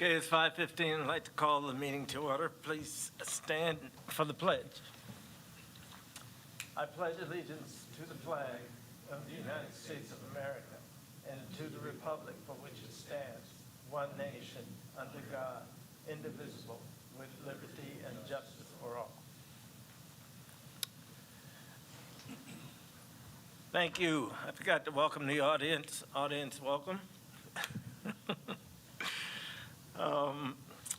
Okay, it's 5:15. I'd like to call the meeting to order. Please stand for the pledge. I pledge allegiance to the flag of the United States of America and to the republic for which it stands, one nation, under God, indivisible, with liberty and justice for all. Thank you. I forgot to welcome the audience. Audience, welcome.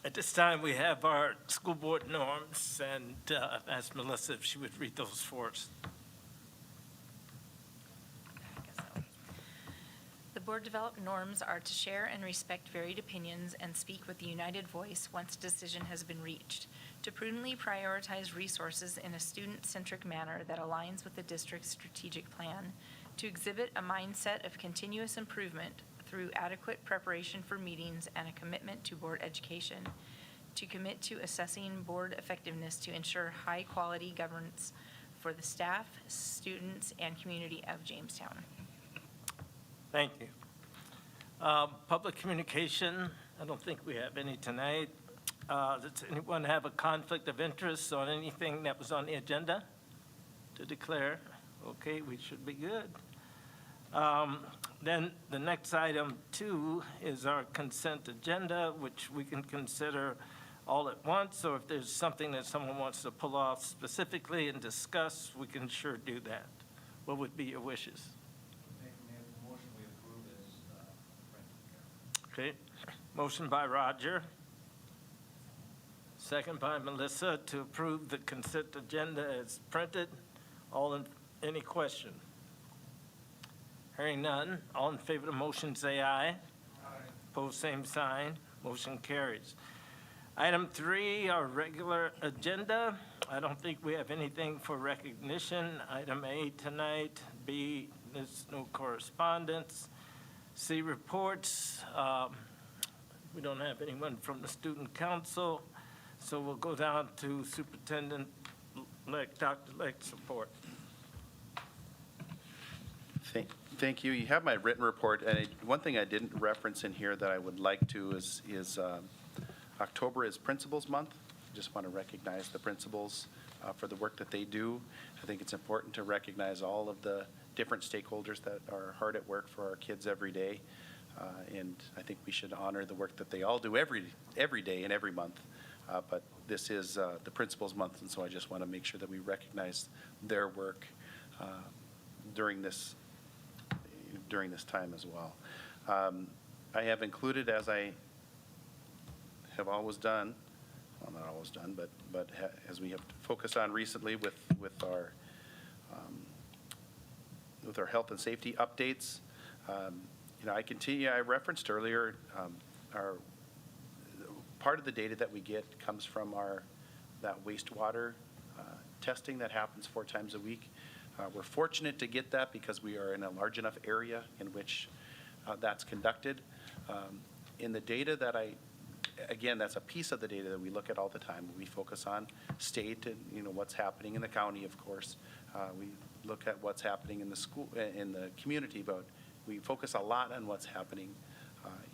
At this time, we have our school board norms, and I've asked Melissa if she would read those for us. The board developed norms are to share and respect varied opinions and speak with a united voice once a decision has been reached, to prudently prioritize resources in a student-centric manner that aligns with the district's strategic plan, to exhibit a mindset of continuous improvement through adequate preparation for meetings and a commitment to board education, to commit to assessing board effectiveness to ensure high-quality governance for the staff, students, and community of Jamestown. Thank you. Public communication, I don't think we have any tonight. Does anyone have a conflict of interest on anything that was on the agenda to declare? Okay, we should be good. Then the next item 2 is our consent agenda, which we can consider all at once, or if there's something that someone wants to pull off specifically and discuss, we can sure do that. What would be your wishes? Motion we approve is printed. Okay, motion by Roger. Second by Melissa to approve the consent agenda as printed. Any question? Hearing none, all in favor of the motion say aye. Aye. Opposed, same sign. Motion carries. Item 3, our regular agenda. I don't think we have anything for recognition. Item A tonight. B, there's no correspondence. C, reports. We don't have anyone from the student council, so we'll go down to Superintendent-elect Dr. Leck's report. Thank you. You have my written report, and one thing I didn't reference in here that I would like to is October is Principals Month. Just want to recognize the principals for the work that they do. I think it's important to recognize all of the different stakeholders that are hard at work for our kids every day, and I think we should honor the work that they all do every day and every month. But this is the Principals Month, and so I just want to make sure that we recognize their work during this time as well. I have included, as I have always done, well, not always done, but as we have focused on recently with our health and safety updates. I referenced earlier, our part of the data that we get comes from that wastewater testing that happens 4 times a week. We're fortunate to get that because we are in a large enough area in which that's conducted. In the data that again, that's a piece of the data that we look at all the time. We focus on state and what's happening in the county, of course. We look at what's happening in the school, in the community, but we focus a lot on what's happening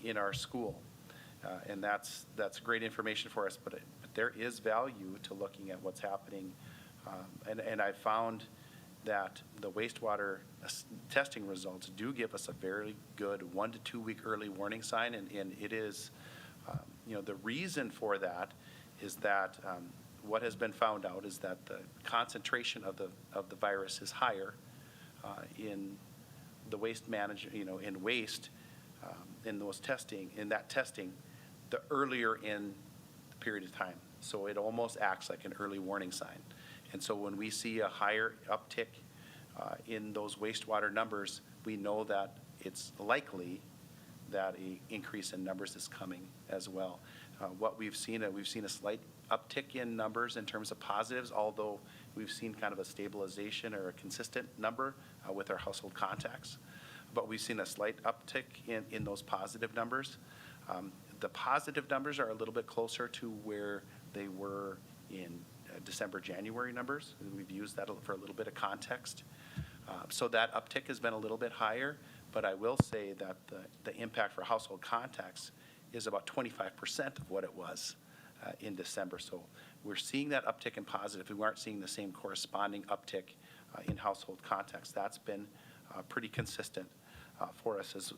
in our school. And that's great information for us, but there is value to looking at what's happening. And I found that the wastewater testing results do give us a very good 1 to 2 week early warning sign, and it is, the reason for that is that what has been found out is that the concentration of the virus is higher in the waste management, in waste, in that testing, the earlier in the period of time. So it almost acts like an early warning sign. And so when we see a higher uptick in those wastewater numbers, we know that it's likely that an increase in numbers is coming as well. What we've seen a slight uptick in numbers in terms of positives, although we've seen kind of a stabilization or a consistent number with our household contacts. But we've seen a slight uptick in those positive numbers. The positive numbers are a little bit closer to where they were in December, January numbers. We've used that for a little bit of context. So that uptick has been a little bit higher, but I will say that the impact for household contacts is about 25% of what it was in December. So we're seeing that uptick in positive. We aren't seeing the same corresponding uptick in household contacts. That's been pretty consistent for us.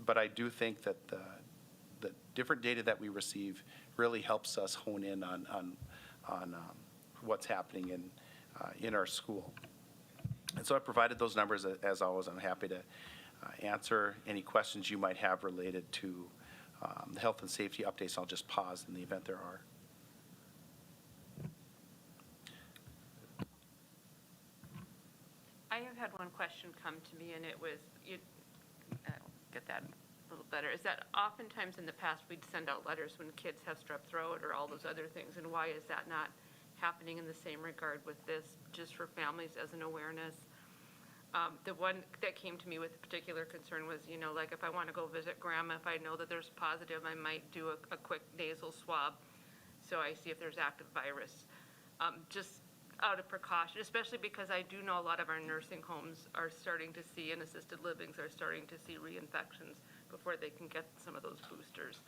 But I do think that the different data that we receive really helps us hone in on what's happening in our school. And so I provided those numbers. As always, I'm happy to answer any questions you might have related to the health and safety updates. I'll just pause in the event there are. I have had one question come to me, and it was, I'll get that a little better, is that oftentimes in the past we'd send out letters when kids have strep throat or all those other things, and why is that not happening in the same regard with this, just for families as an awareness? The one that came to me with particular concern was, like if I want to go visit grandma, if I know that there's positive, I might do a quick nasal swab so I see if there's active virus. Just out of precaution, especially because I do know a lot of our nursing homes are starting to see, and assisted livings are starting to see reinfections before they can get some of those boosters.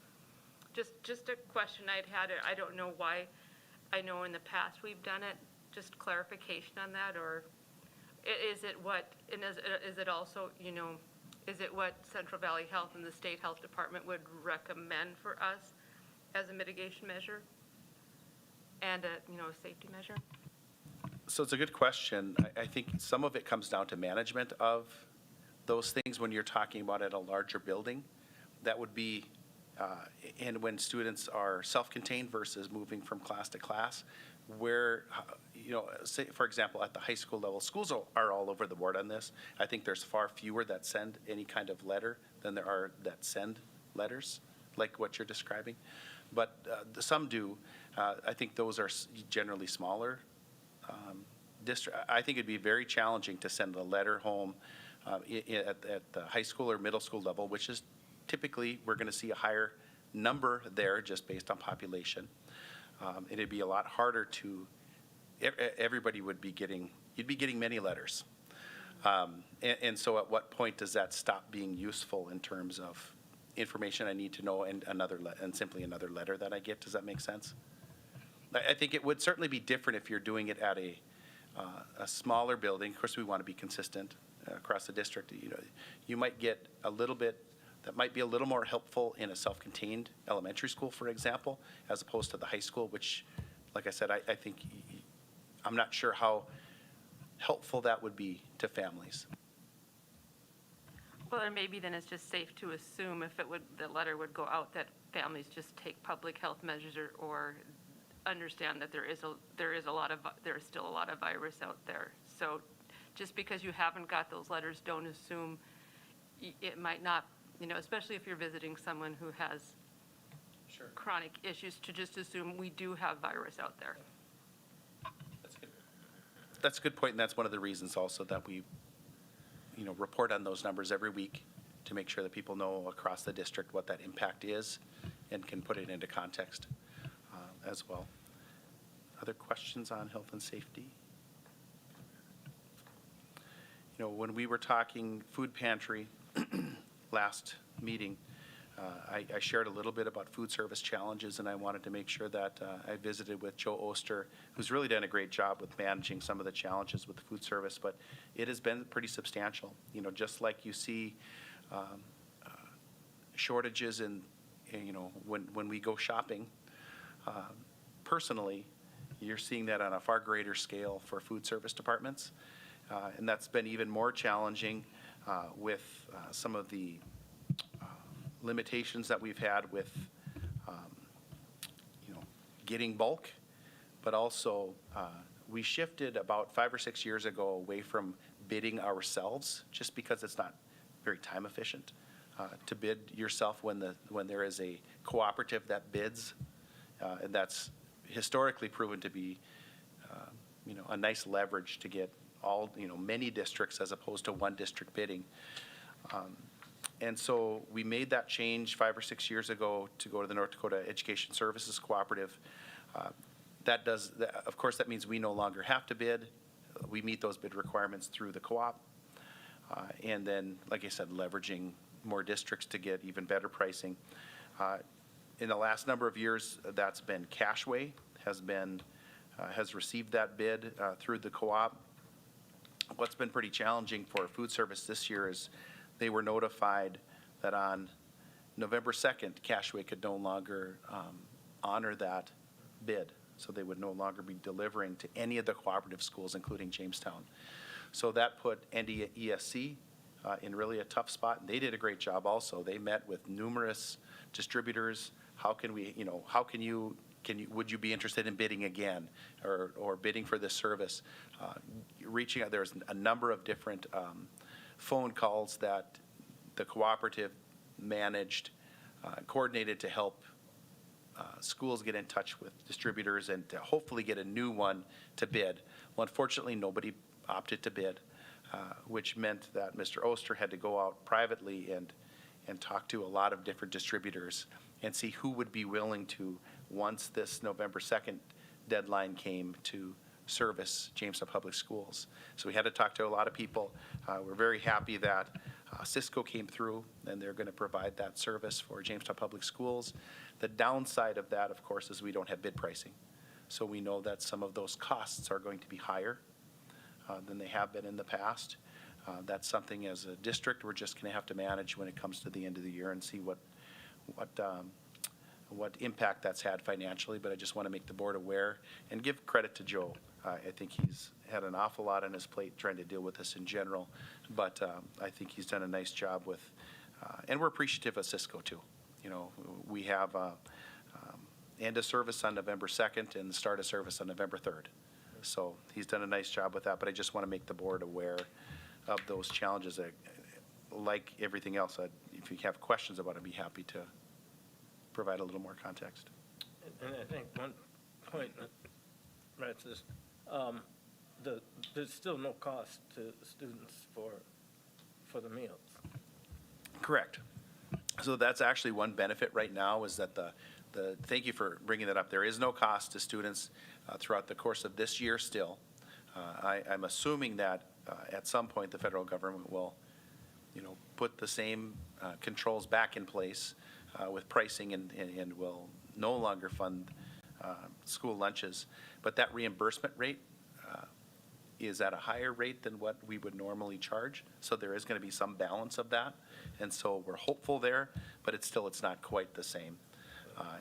Just a question I'd had. I don't know why. I know in the past we've done it. Just clarification on that, or is it what? And is it also, is it what Central Valley Health and the State Health Department would recommend for us as a mitigation measure and a safety measure? So it's a good question. I think some of it comes down to management of those things when you're talking about at a larger building. That would be, and when students are self-contained versus moving from class to class, where, say, for example, at the high school level, schools are all over the board on this. I think there's far fewer that send any kind of letter than there are that send letters, like what you're describing. But some do. I think those are generally smaller district. I think it'd be very challenging to send a letter home at the high school or middle school level, which is typically we're going to see a higher number there just based on population. It'd be a lot harder to. Everybody would be getting. You'd be getting many letters, and so at what point does that stop being useful in terms of information I need to know and simply another letter that I get? Does that make sense? I think it would certainly be different if you're doing it at a smaller building. Of course, we want to be consistent across the district. You might get a little bit that might be a little more helpful in a self-contained elementary school, for example, as opposed to the high school, which, like I said, I think I'm not sure how helpful that would be to families. Well, or maybe then it's just safe to assume if the letter would go out that families just take public health measures or understand that there is still a lot of virus out there. So just because you haven't got those letters, don't assume it might not, especially if you're visiting someone who has chronic issues, to just assume we do have virus out there. That's a good point, and that's one of the reasons also that we, report on those numbers every week to make sure that people know across the district what that impact is and can put it into context as well. Other questions on health and safety? When we were talking food pantry last meeting, I shared a little bit about food service challenges, and I wanted to make sure that I visited with Joe Oster, who's really done a great job with managing some of the challenges with the food service, but it has been pretty substantial. Just like you see shortages in, when we go shopping, personally, you're seeing that on a far greater scale for food service departments. And that's been even more challenging with some of the limitations that we've had with, getting bulk, but also we shifted about 5 or 6 years ago away from bidding ourselves, just because it's not very time efficient to bid yourself when there is a cooperative that bids, and that's historically proven to be, a nice leverage to get all, many districts as opposed to one district bidding. And so we made that change 5 or 6 years ago to go to the North Dakota Education Services Cooperative. Of course, that means we no longer have to bid. We meet those bid requirements through the co-op. And then, like I said, leveraging more districts to get even better pricing. In the last number of years, that's been Cashway, has received that bid through the co-op. What's been pretty challenging for food service this year is they were notified that on November 2nd, Cashway could no longer honor that bid. So they would no longer be delivering to any of the cooperative schools, including Jamestown. So that put NDESC in really a tough spot. And they did a great job also. They met with numerous distributors. How can we, would you be interested in bidding again or bidding for this service? Reaching out, there's a number of different phone calls that the cooperative managed, coordinated to help schools get in touch with distributors and to hopefully get a new one to bid. Well, unfortunately, nobody opted to bid, which meant that Mr. Oster had to go out privately and talk to a lot of different distributors and see who would be willing to, once this November 2nd deadline came, to service Jamestown Public Schools. So we had to talk to a lot of people. We're very happy that Cisco came through, and they're going to provide that service for Jamestown Public Schools. The downside of that, of course, is we don't have bid pricing. So we know that some of those costs are going to be higher than they have been in the past. That's something as a district we're just going to have to manage when it comes to the end of the year and see what impact that's had financially. But I just want to make the board aware and give credit to Joe. I think he's had an awful lot on his plate trying to deal with this in general, but I think he's done a nice job with, and we're appreciative of Cisco too. We have end of service on November 2nd and the start of service on November 3rd. So he's done a nice job with that, but I just want to make the board aware of those challenges. Like everything else, if you have questions about it, I'd be happy to provide a little more context. And I think one point that Brett says, there's still no cost to students for the meals. Correct. So that's actually one benefit right now is that thank you for bringing that up. There is no cost to students throughout the course of this year still. I'm assuming that at some point the federal government will, put the same controls back in place with pricing and will no longer fund school lunches. But that reimbursement rate is at a higher rate than what we would normally charge. So there is going to be some balance of that. And so we're hopeful there, but it's not quite the same.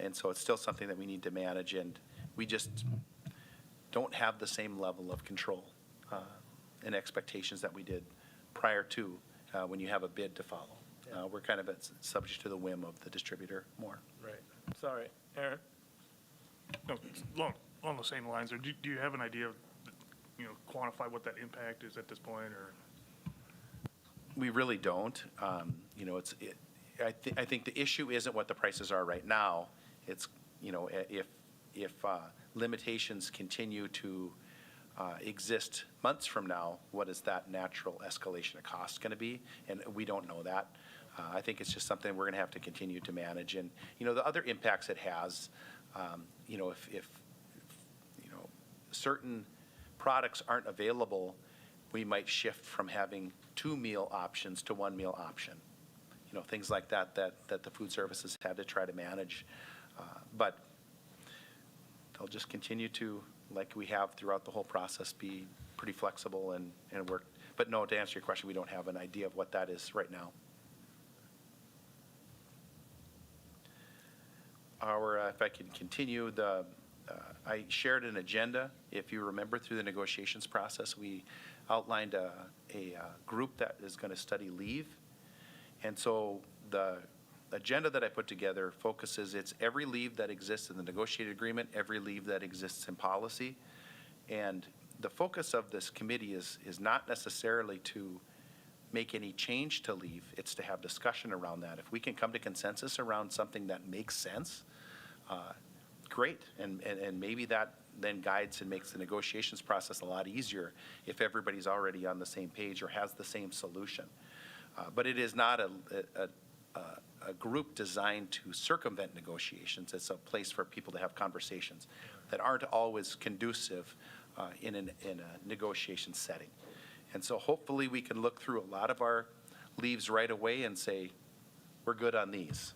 And so it's still something that we need to manage, and we just don't have the same level of control and expectations that we did prior to when you have a bid to follow. We're kind of subject to the whim of the distributor more. Right. Sorry, Aaron? No, along the same lines, or do you have an idea of, quantify what that impact is at this point, or? We really don't. I think the issue isn't what the prices are right now. It's, if limitations continue to exist months from now, what is that natural escalation of cost going to be? And we don't know that. I think it's just something we're going to have to continue to manage. And, the other impacts it has, if certain products aren't available, we might shift from having 2 meal options to 1 meal option. Things like that the food services had to try to manage. But they'll just continue to, like we have throughout the whole process, be pretty flexible and work. But no, to answer your question, we don't have an idea of what that is right now. If I can continue, I shared an agenda. If you remember, through the negotiations process, we outlined a group that is going to study leave. And so the agenda that I put together focuses, it's every leave that exists in the negotiated agreement, every leave that exists in policy. And the focus of this committee is not necessarily to make any change to leave, it's to have discussion around that. If we can come to consensus around something that makes sense, great. And maybe that then guides and makes the negotiations process a lot easier if everybody's already on the same page or has the same solution. But it is not a group designed to circumvent negotiations. It's a place for people to have conversations that aren't always conducive in a negotiation setting. And so hopefully we can look through a lot of our leaves right away and say, we're good on these.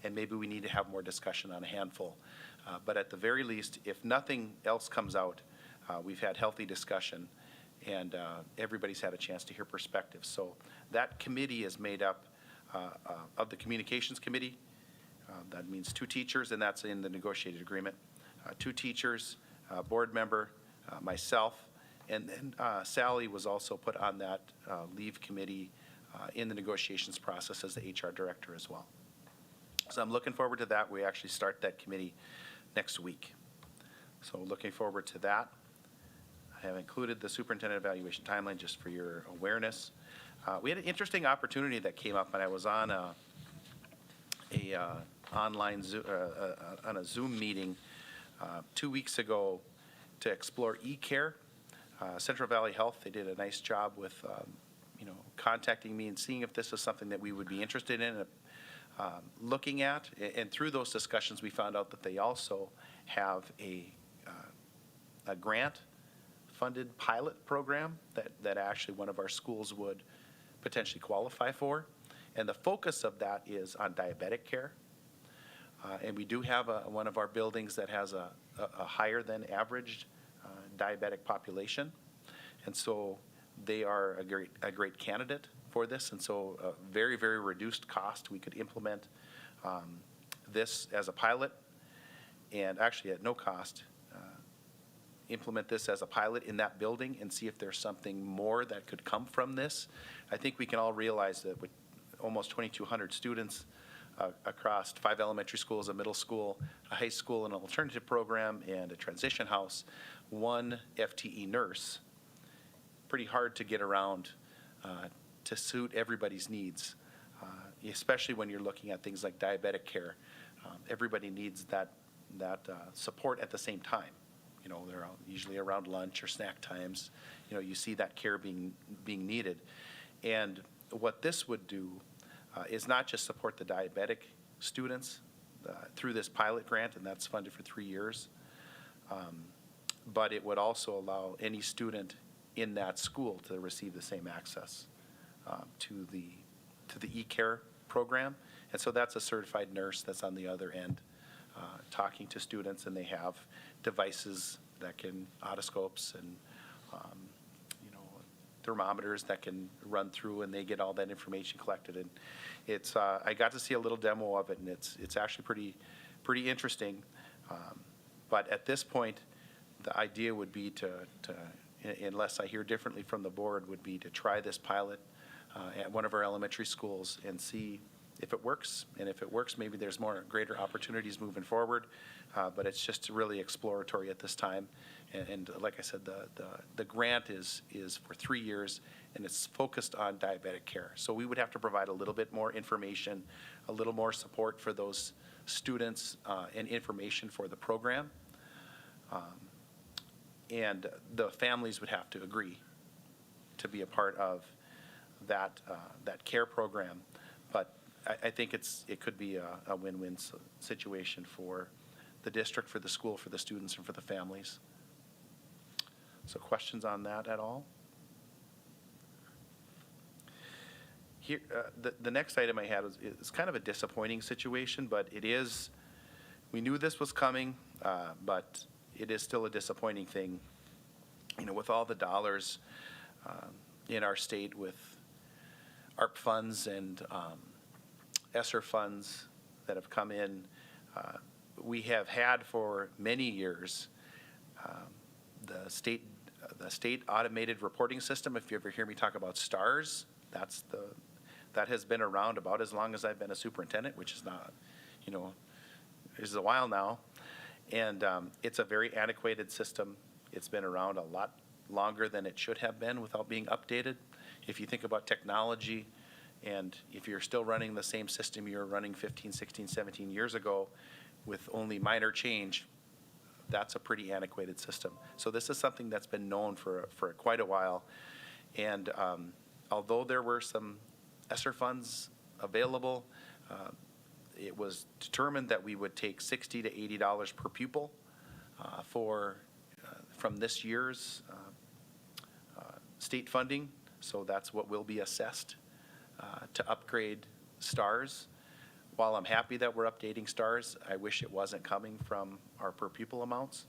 and maybe we need to have more discussion on a handful. But at the very least, if nothing else comes out, we've had healthy discussion, and everybody's had a chance to hear perspectives. So that committee is made up of the Communications Committee. That means 2 teachers, and that's in the negotiated agreement. 2 teachers, board member, myself, and then Sally was also put on that leave committee in the negotiations process as the HR director as well. So I'm looking forward to that. We actually start that committee next week. So looking forward to that. I have included the superintendent evaluation timeline just for your awareness. We had an interesting opportunity that came up, and I was on a Zoom meeting 2 weeks ago to explore e-care. Central Valley Health, they did a nice job with contacting me and seeing if this is something that we would be interested in looking at. And through those discussions, we found out that they also have a grant-funded pilot program that actually one of our schools would potentially qualify for. And the focus of that is on diabetic care. And we do have one of our buildings that has a higher than average diabetic population. And so they are a great candidate for this. And so very, very reduced cost. We could implement this as a pilot, and actually at no cost, implement this as a pilot in that building and see if there's something more that could come from this. I think we can all realize that with almost 2,200 students across 5 elementary schools, a middle school, a high school, an alternative program, and a transition house, 1 FTE nurse, pretty hard to get around to suit everybody's needs, especially when you're looking at things like diabetic care. Everybody needs that support at the same time. They're usually around lunch or snack times. You see that care being needed. And what this would do is not just support the diabetic students through this pilot grant, and that's funded for 3 years, but it would also allow any student in that school to receive the same access to the e-care program. And so that's a certified nurse that's on the other end talking to students, and they have devices that can, otoscopes and thermometers that can run through, and they get all that information collected. And it's I got to see a little demo of it, and it's actually pretty interesting. But at this point, the idea would be to unless I hear differently from the board, would be to try this pilot at one of our elementary schools and see if it works. And if it works, maybe there's greater opportunities moving forward. But it's just really exploratory at this time. And like I said, the grant is for 3 years, and it's focused on diabetic care. So we would have to provide a little bit more information, a little more support for those students, and information for the program. And the families would have to agree to be a part of that care program. But I think it could be a win-win situation for the district, for the school, for the students, and for the families. So questions on that at all? Here, the next item I had is kind of a disappointing situation, but we knew this was coming, but it is still a disappointing thing. With all the dollars in our state with ARP funds and ESSER funds that have come in, we have had for many years the state automated reporting system. If you ever hear me talk about STARS, that has been around about as long as I've been a superintendent, which is not, is a while now. And it's a very antiquated system. It's been around a lot longer than it should have been without being updated. If you think about technology, and if you're still running the same system you were running 15, 16, 17 years ago with only minor change, that's a pretty antiquated system. So this is something that's been known for quite a while. And although there were some ESSER funds available, it was determined that we would take $60 to $80 per pupil from this year's state funding. So that's what will be assessed to upgrade STARS. while I'm happy that we're updating stars, I wish it wasn't coming from our per pupil amounts.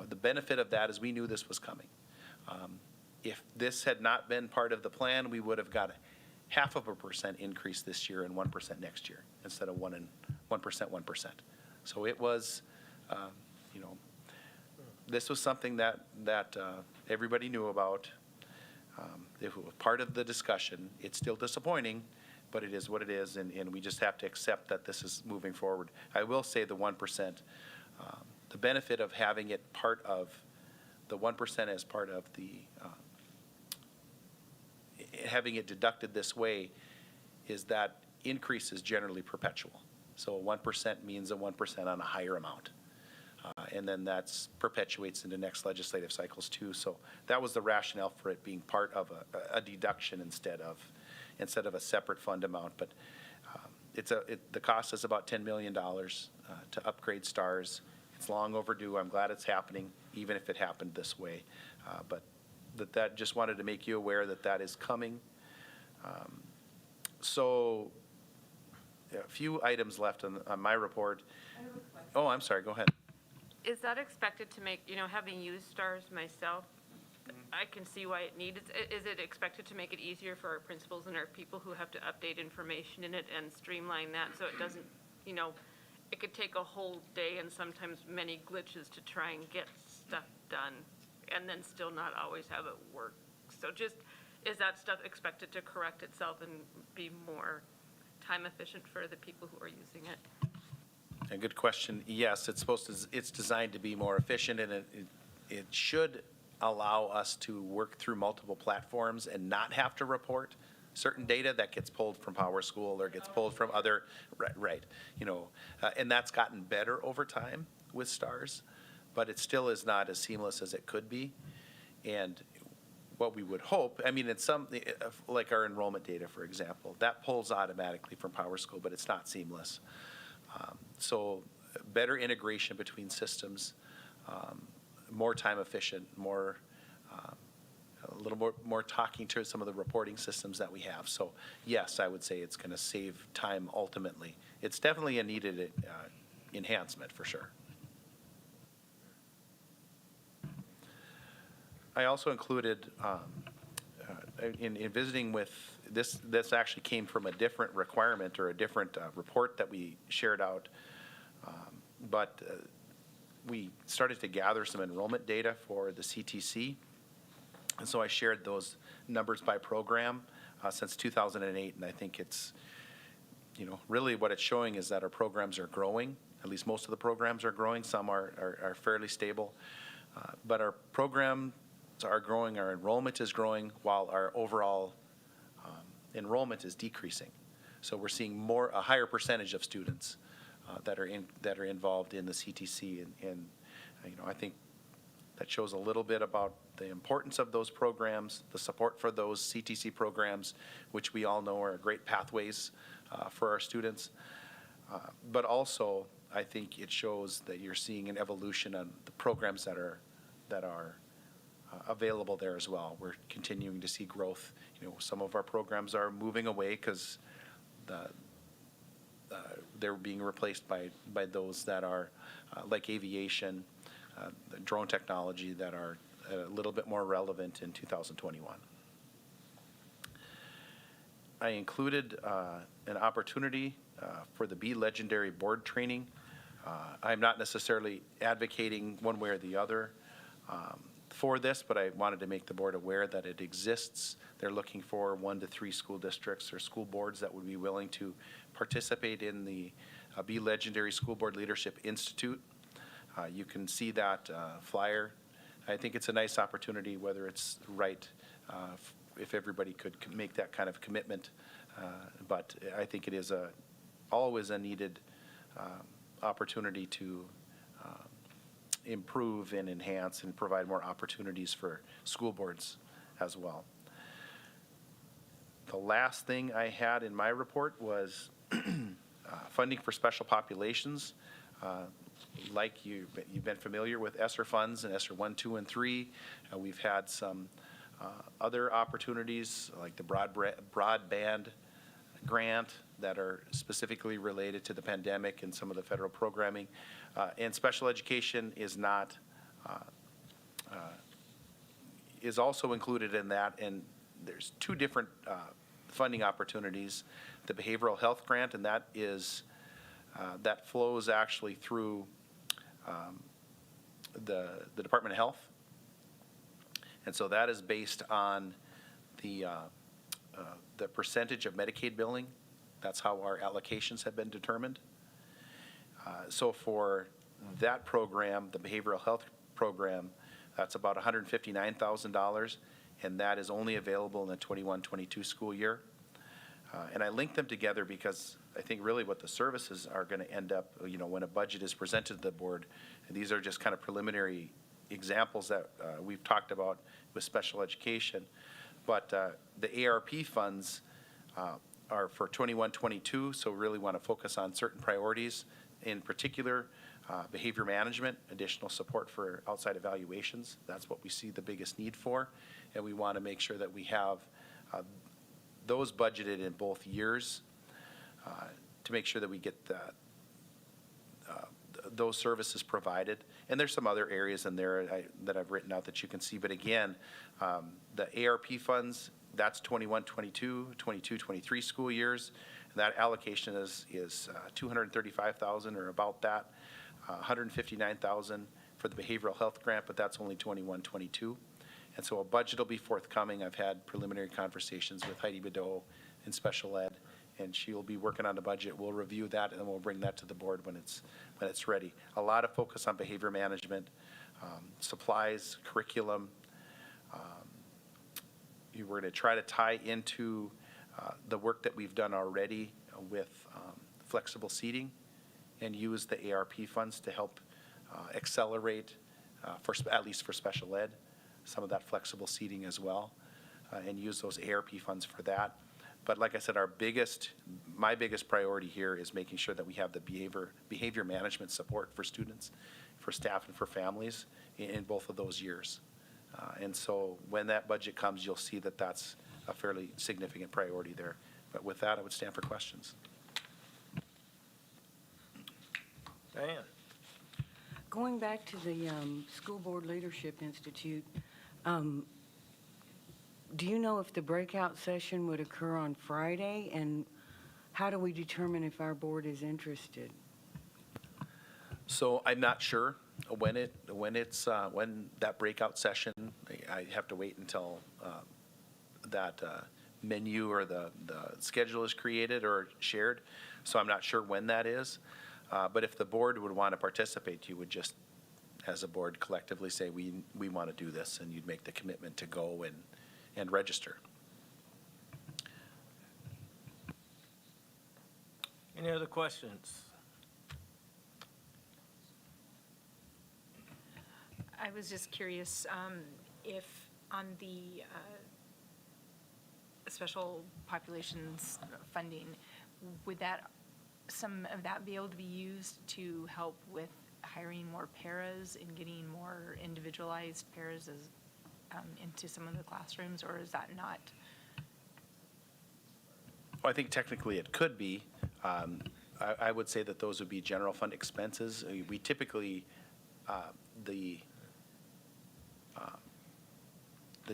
The benefit of that is we knew this was coming. If this had not been part of the plan, we would have got a 0.5% increase this year and 1% next year, instead of 1%, 1%. So it was, this was something that everybody knew about. It was part of the discussion. It's still disappointing, but it is what it is, and we just have to accept that this is moving forward. I will say the 1%, the benefit of having it part of, the 1% as part of the, having it deducted this way is that increase is generally perpetual. So a 1% means a 1% on a higher amount. And then that's perpetuates into next legislative cycles too. So that was the rationale for it being part of a deduction instead of a separate fund amount. But the cost is about $10 million to upgrade stars. It's long overdue. I'm glad it's happening, even if it happened this way. But that just wanted to make you aware that is coming. So a few items left on my report. I have a question. Oh, I'm sorry. Go ahead. Is that expected to make, having used stars myself, I can see why it needs, is it expected to make it easier for our principals and our people who have to update information in it and streamline that so it doesn't, it could take a whole day and sometimes many glitches to try and get stuff done and then still not always have it work. So just, is that stuff expected to correct itself and be more time efficient for the people who are using it? A good question. Yes, it's designed to be more efficient, and it should allow us to work through multiple platforms and not have to report certain data that gets pulled from PowerSchool or gets pulled from other, right. And that's gotten better over time with stars, but it still is not as seamless as it could be. And what we would hope, it's something like our enrollment data, for example, that pulls automatically from PowerSchool, but it's not seamless. So better integration between systems, more time efficient, a little more talking to some of the reporting systems that we have. So yes, I would say it's going to save time ultimately. It's definitely a needed enhancement for sure. I also included in visiting with this actually came from a different requirement or a different report that we shared out, but we started to gather some enrollment data for the CTC, and so I shared those numbers by program since 2008, and I think it's, really what it's showing is that our programs are growing. At least most of the programs are growing. Some are fairly stable, but our programs are growing, our enrollment is growing, while our overall enrollment is decreasing. So we're seeing a higher percentage of students that are involved in the CTC, and I think that shows a little bit about the importance of those programs, the support for those CTC programs, which we all know are great pathways for our students. But also, I think it shows that you're seeing an evolution on the programs that are available there as well. We're continuing to see growth. Some of our programs are moving away because they're being replaced by those that are like aviation, the drone technology, that are a little bit more relevant in 2021. I included an opportunity for the Be Legendary board training. I'm not necessarily advocating one way or the other for this, but I wanted to make the board aware that it exists. They're looking for 1 to 3 school districts or school boards that would be willing to participate in the Be Legendary School Board Leadership Institute. You can see that flyer. I think it's a nice opportunity, whether it's right, if everybody could make that kind of commitment. But I think it is always a needed opportunity to improve and enhance and provide more opportunities for school boards as well. The last thing I had in my report was funding for special populations. Like you've been familiar with ESSER funds and ESSER 1, 2, and 3. We've had some other opportunities like the broadband grant that are specifically related to the pandemic and some of the federal programming. And special education is not, is also included in that, and there's two different funding opportunities. The behavioral health grant, and that is, that flows actually through the Department of Health. And so that is based on the percentage of Medicaid billing. That's how our allocations have been determined. So for that program, the behavioral health program, that's about $159,000, and that is only available in the 21-22 school year. And I linked them together because I think really what the services are going to end up, when a budget is presented to the board, and these are just kind of preliminary examples that we've talked about with special education. But the ARP funds are for 21-22, so really want to focus on certain priorities, in particular behavior management, additional support for outside evaluations. That's what we see the biggest need for, and we want to make sure that we have those budgeted in both years to make sure that we get those services provided. And there's some other areas in there that I've written out that you can see. But again, the ARP funds, that's 21-22, 22-23 school years. And that allocation is $235,000 or about that, $159,000 for the behavioral health grant, but that's only 21-22. And so a budget will be forthcoming. I've had preliminary conversations with Heidi Beddoe in special ed, and she'll be working on the budget. We'll review that, and then we'll bring that to the board when it's ready. A lot of focus on behavior management, supplies, curriculum. We're going to try to tie into the work that we've done already with flexible seating and use the ARP funds to help accelerate, at least for special ed, some of that flexible seating as well, and use those ARP funds for that. But like I said, my biggest priority here is making sure that we have the behavior management support for students, for staff, and for families in both of those years. And so when that budget comes, you'll see that that's a fairly significant priority there. But with that, I would stand for questions. Diane? Going back to the School Board Leadership Institute, do you know if the breakout session would occur on Friday? And how do we determine if our board is interested? So I'm not sure when that breakout session. I have to wait until that menu or the schedule is created or shared. So I'm not sure when that is. But if the board would want to participate, you would just, as a board, collectively say, we want to do this, and you'd make the commitment to go and register. Any other questions? I was just curious if on the special populations funding, would some of that be able to be used to help with hiring more paras and getting more individualized paras into some of the classrooms, or is that not? Well, I think technically it could be. I would say that those would be general fund expenses. We typically, the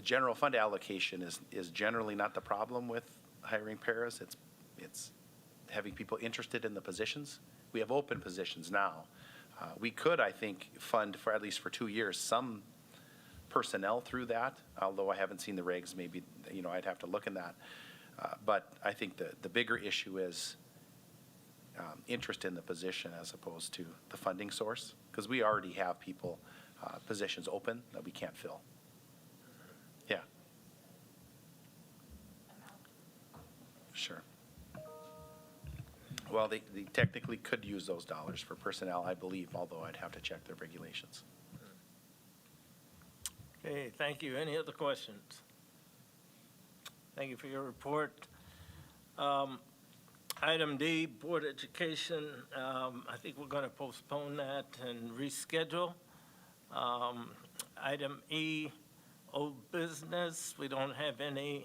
general fund allocation is generally not the problem with hiring paras. It's having people interested in the positions. We have open positions now. We could, I think, fund for at least for 2 years some personnel through that, although I haven't seen the regs. Maybe, I'd have to look in that. But I think the bigger issue is interest in the position as opposed to the funding source, because we already have positions open that we can't fill. Yeah. Sure. Well, they technically could use those dollars for personnel, I believe, although I'd have to check their regulations. Okay, thank you. Any other questions? Thank you for your report. Item D, Board Education. I think we're going to postpone that and reschedule. Item E, Old Business. We don't have any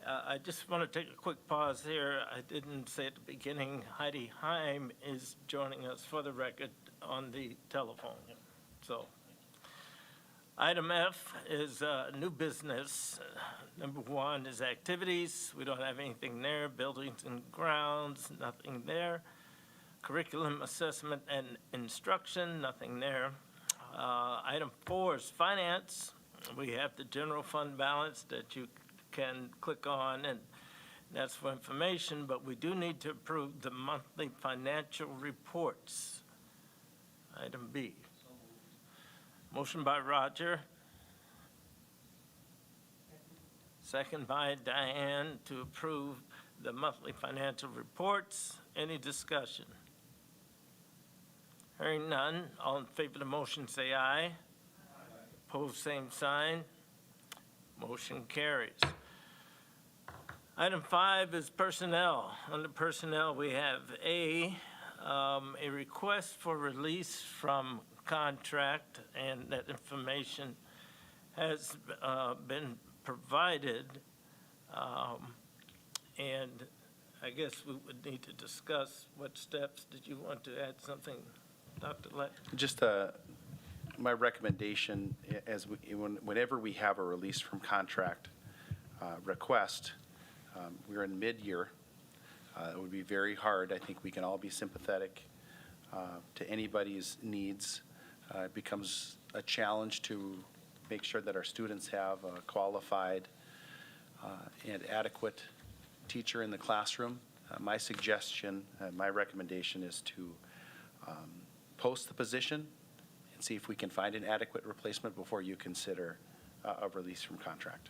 I just want to take a quick pause here. I didn't say at the beginning, Heidi Heim is joining us for the record on the telephone. So, item F is new business. Number 1 is activities. We don't have anything there. Buildings and grounds, nothing there. Curriculum assessment and instruction, nothing there. Item 4 is finance. We have the general fund balance that you can click on, and that's for information, but we do need to approve the monthly financial reports. Item B. Motion by Roger. Second by Diane to approve the monthly financial reports. Any discussion? Hearing none, all in favor of the motion say aye. Opposed, same sign. Motion carries. Item 5 is personnel. Under personnel, we have a request for release from contract, and that information has been provided. And I guess we would need to discuss what steps. Did you want to add something, Dr. Lett? Just my recommendation, whenever we have a release from contract request, we're in mid-year. It would be very hard. I think we can all be sympathetic to anybody's needs. It becomes a challenge to make sure that our students have a qualified and adequate teacher in the classroom. My suggestion, my recommendation is to post the position and see if we can find an adequate replacement before you consider a release from contract.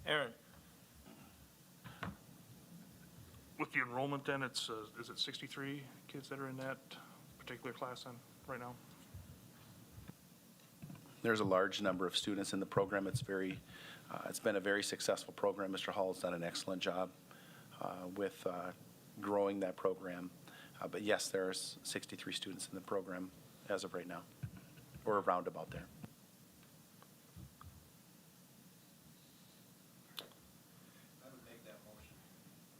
Aaron? With the enrollment then, is it 63 kids that are in that particular class then, right now? There's a large number of students in the program. It's been a very successful program. Mr. Hall has done an excellent job with growing that program. But yes, there's 63 students in the program as of right now, or around about there. I would make that motion,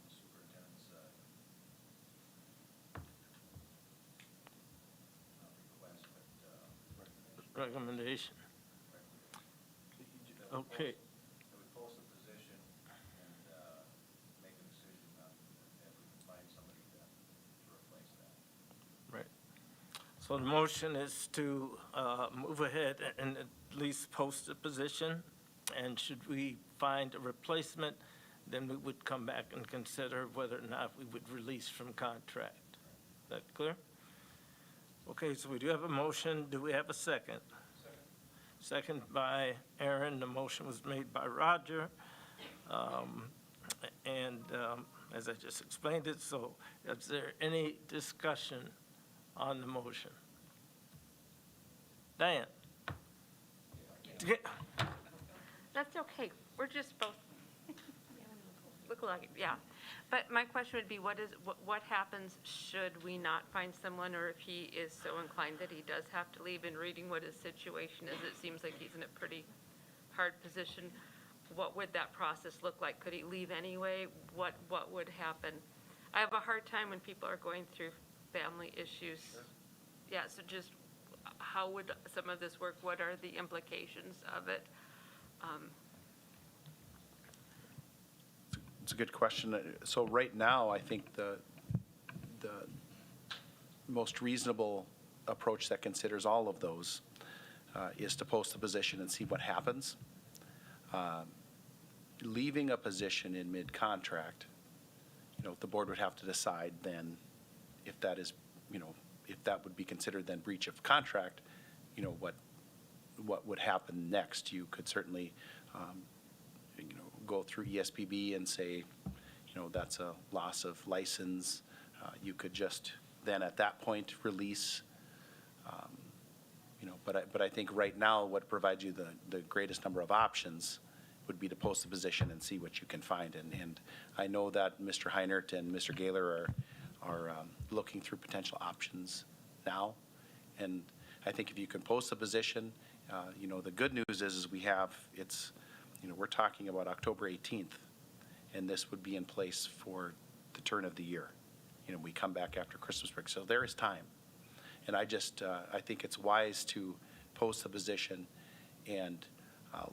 superintendent's not request, but recommendation. Recommendation. Okay. That we post the position and make a decision on if we can find somebody to replace that. Right. So the motion is to move ahead and at least post the position, and should we find a replacement, then we would come back and consider whether or not we would release from contract. Is that clear? Okay, so we do have a motion. Do we have a second? Second by Aaron. The motion was made by Roger. As I just explained it, so is there any discussion on the motion? Diane? That's okay. We're just both look like, yeah. But my question would be, what happens should we not find someone, or if he is so inclined that he does have to leave? And reading what his situation is, it seems like he's in a pretty hard position. What would that process look like? Could he leave anyway? What would happen? I have a hard time when people are going through family issues. Yeah, so just how would some of this work? What are the implications of it? It's a good question. So right now, I think the most reasonable approach that considers all of those is to post the position and see what happens. Leaving a position in mid-contract, the board would have to decide then if that is, if that would be considered then breach of contract, what would happen next. You could certainly, go through ESPB and say, that's a loss of license. You could just then at that point release. But I think right now what provides you the greatest number of options would be to post the position and see what you can find. And I know that Mr. Heinert and Mr. Gaylor are looking through potential options now. And I think if you can post the position, the good news is we have, we're talking about October 18th, and this would be in place for the turn of the year. We come back after Christmas break, so there is time. And I think it's wise to post the position and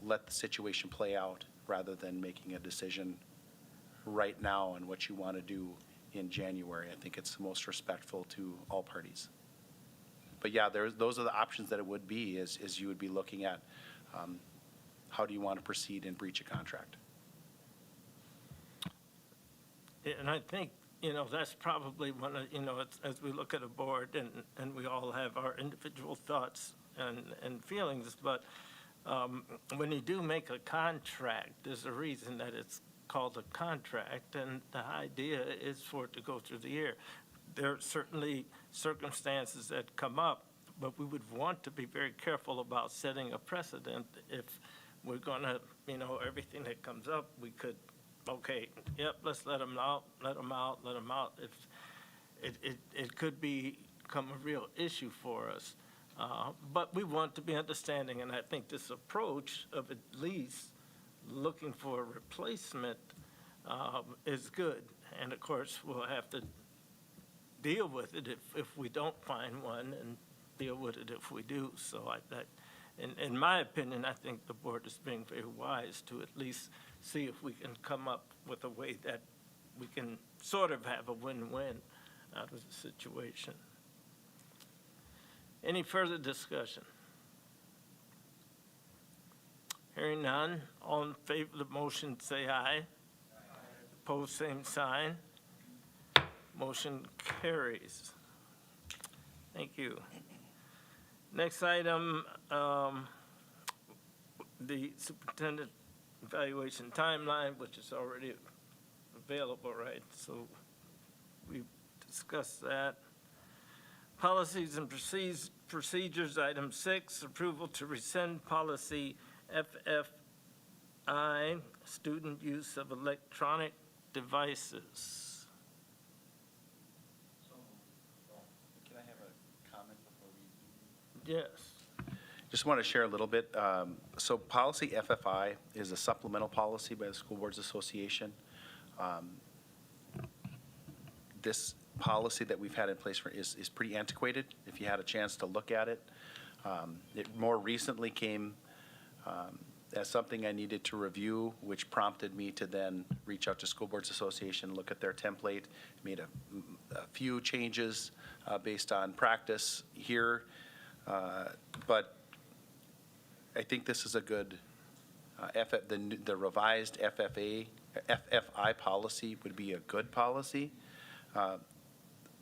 let the situation play out rather than making a decision right now on what you want to do in January. I think it's the most respectful to all parties. But yeah, those are the options that it would be, is you would be looking at how do you want to proceed and breach a contract. And I think, that's probably one of, as we look at a board and we all have our individual thoughts and feelings, but when you do make a contract, there's a reason that it's called a contract, and the idea is for it to go through the year. There are certainly circumstances that come up, but we would want to be very careful about setting a precedent. If we're going to, everything that comes up, we could, okay, yep, let's let them out. If it could become a real issue for us. But we want to be understanding, and I think this approach of at least looking for a replacement is good. And of course, we'll have to deal with it if we don't find one, and deal with it if we do. So in my opinion, I think the board is being very wise to at least see if we can come up with a way that we can sort of have a win-win out of the situation. Any further discussion? Hearing none, all in favor of the motion say aye. Opposed, same sign. Motion carries. Thank you. Next item, the Superintendent Evaluation timeline, which is already available, right? So we discussed that. Policies and procedures, item 6, approval to rescind policy FFI, student use of electronic devices. Can I have a comment before we do? Yes. Just want to share a little bit. So policy FFI is a supplemental policy by the School Boards Association. This policy that we've had in place is pretty antiquated, if you had a chance to look at it. It more recently came as something I needed to review, which prompted me to then reach out to School Boards Association, look at their template, made a few changes based on practice here. But I think this is a good, the revised FFI policy would be a good policy.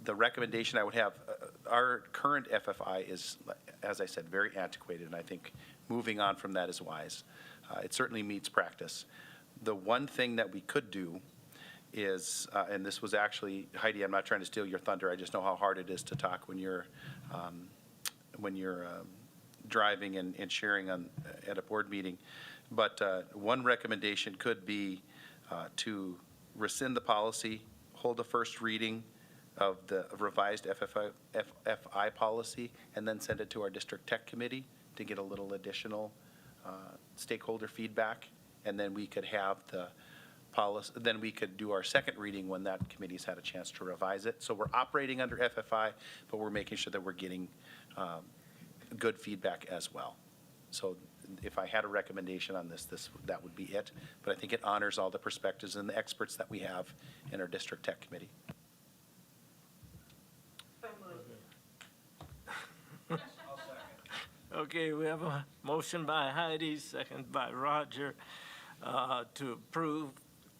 The recommendation I would have, our current FFI is, as I said, very antiquated, and I think moving on from that is wise. It certainly meets practice. The one thing that we could do is, and this was actually, Heidi, I'm not trying to steal your thunder, I just know how hard it is to talk when you're driving and sharing at a board meeting. But one recommendation could be to rescind the policy, hold a first reading of the revised FFI policy, and then send it to our district tech committee to get a little additional stakeholder feedback. And then we could have the policy, then we could do our second reading when that committee's had a chance to revise it. So we're operating under FFI, but we're making sure that we're getting good feedback as well. So if I had a recommendation on this, that would be it. But I think it honors all the perspectives and the experts that we have in our district tech committee. Okay, we have a motion by Heidi, second by Roger, to approve,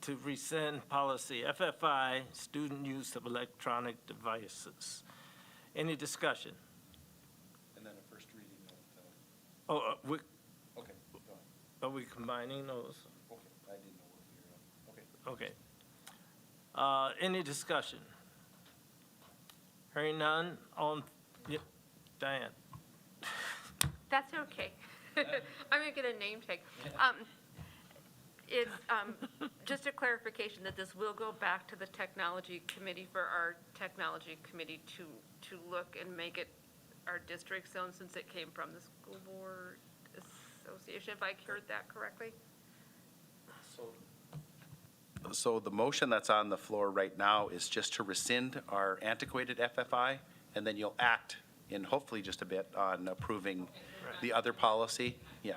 to rescind policy FFI, student use of electronic devices. Any discussion? And then a first reading of the, okay, go ahead. Are we combining those? Okay, I didn't know what we were, okay. Okay. Any discussion? Hearing none, yeah, Diane. That's okay. I'm going to get a name tag. It's just a clarification that this will go back to the technology committee for our technology committee to look and make it our district zone, since it came from the school board association, if I heard that correctly? So the motion that's on the floor right now is just to rescind our antiquated FFI, and then you'll act in hopefully just a bit on approving the other policy. Yeah.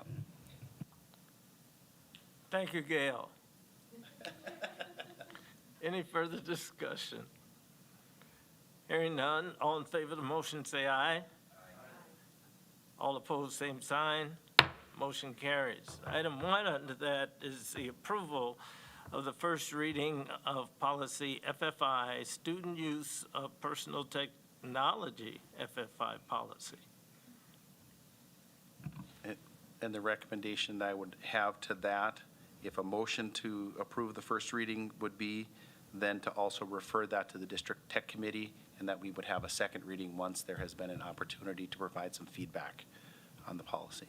Thank you, Gail. Any further discussion? Hearing none, all in favor of the motion, say aye. All opposed, same sign. Motion carries. Item 1 under that is the approval of the first reading of policy FFI, student use of personal technology FFI policy. And the recommendation that I would have to that, if a motion to approve the first reading would be, then to also refer that to the district tech committee, and that we would have a second reading once there has been an opportunity to provide some feedback on the policy.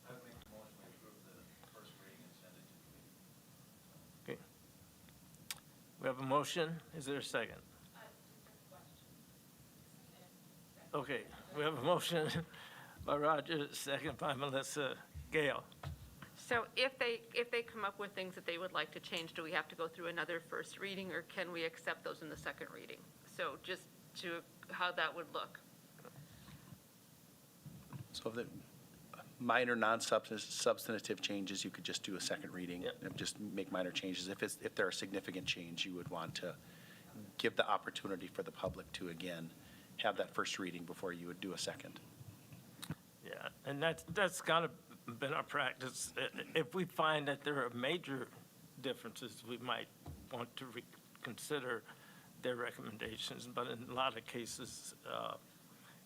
I would make the motion to approve the first reading and send it to committee. Okay. We have a motion. Is there a second? Okay, we have a motion by Roger, second by Melissa. Gail? So if they come up with things that they would like to change, do we have to go through another first reading, or can we accept those in the second reading? So just to, how that would look. So the minor non-substantive changes, you could just do a second reading. Yep. And just make minor changes. If there are significant change, you would want to give the opportunity for the public to, again, have that first reading before you would do a second. Yeah, and that's kind of been our practice. If we find that there are major differences, we might want to reconsider their recommendations. But in a lot of cases,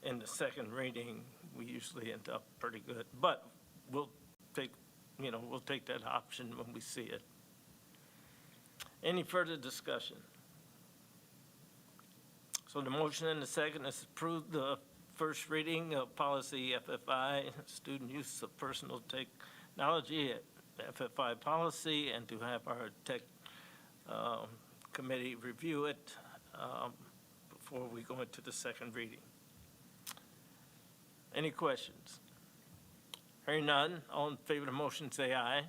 in the second reading, we usually end up pretty good. But we'll take that option when we see it. Any further discussion? So the motion and the second is to approve the first reading of policy FFI, student use of personal technology, FFI policy, and to have our tech committee review it before we go into the second reading. Any questions? Hearing none, all in favor of the motion say aye. Aye.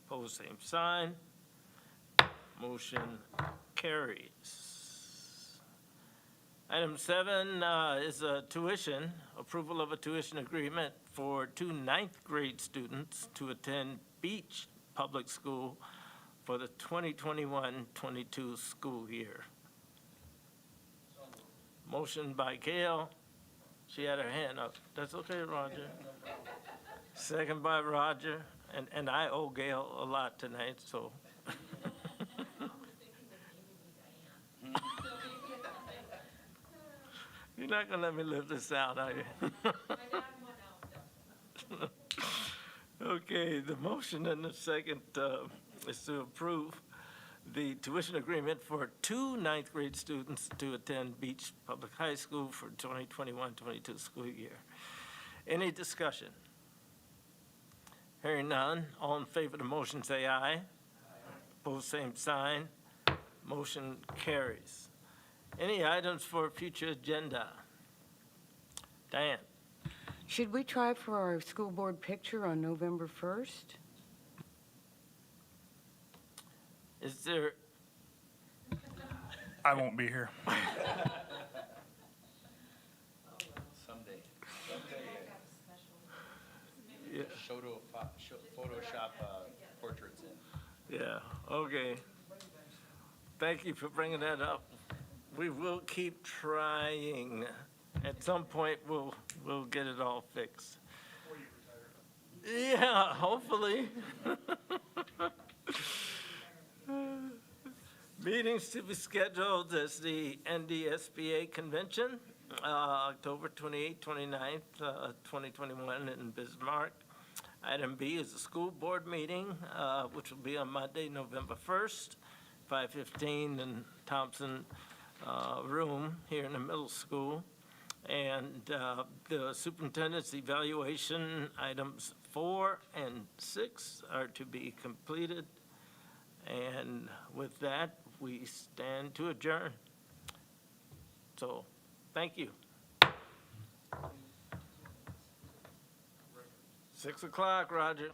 Opposed, same sign. Motion carries. Item 7 is a tuition, approval of a tuition agreement for 2 ninth grade students to attend Beach Public School for the 2021-22 school year. Motion by Gail. She had her hand up. That's okay, Roger. Second by Roger. And I owe Gail a lot tonight, so. You're not going to let me live this out, are you? Okay, the motion and the second is to approve the tuition agreement for 2 ninth grade students to attend Beach Public High School for 2021-22 school year. Any discussion? Hearing none, all in favor of the motion say aye. Aye. Opposed, same sign. Motion carries. Any items for future agenda? Diane? Should we try for our school board picture on November 1st? Is there, I won't be here. Someday. yeah, Photoshop portraits in. yeah, okay. Thank you for bringing that up. We will keep trying. At some point, we'll get it all fixed. Yeah, hopefully. Meetings to be scheduled as the NDSBA convention, October 28th, 29th, 2021 in Bismarck. Item B is the school board meeting, which will be on Monday, November 1st, 5:15 in Thompson room here in the middle school. And the superintendent's evaluation, items 4 and 6 are to be completed. And with that, we stand to adjourn. So, thank you. 6 o'clock, Roger.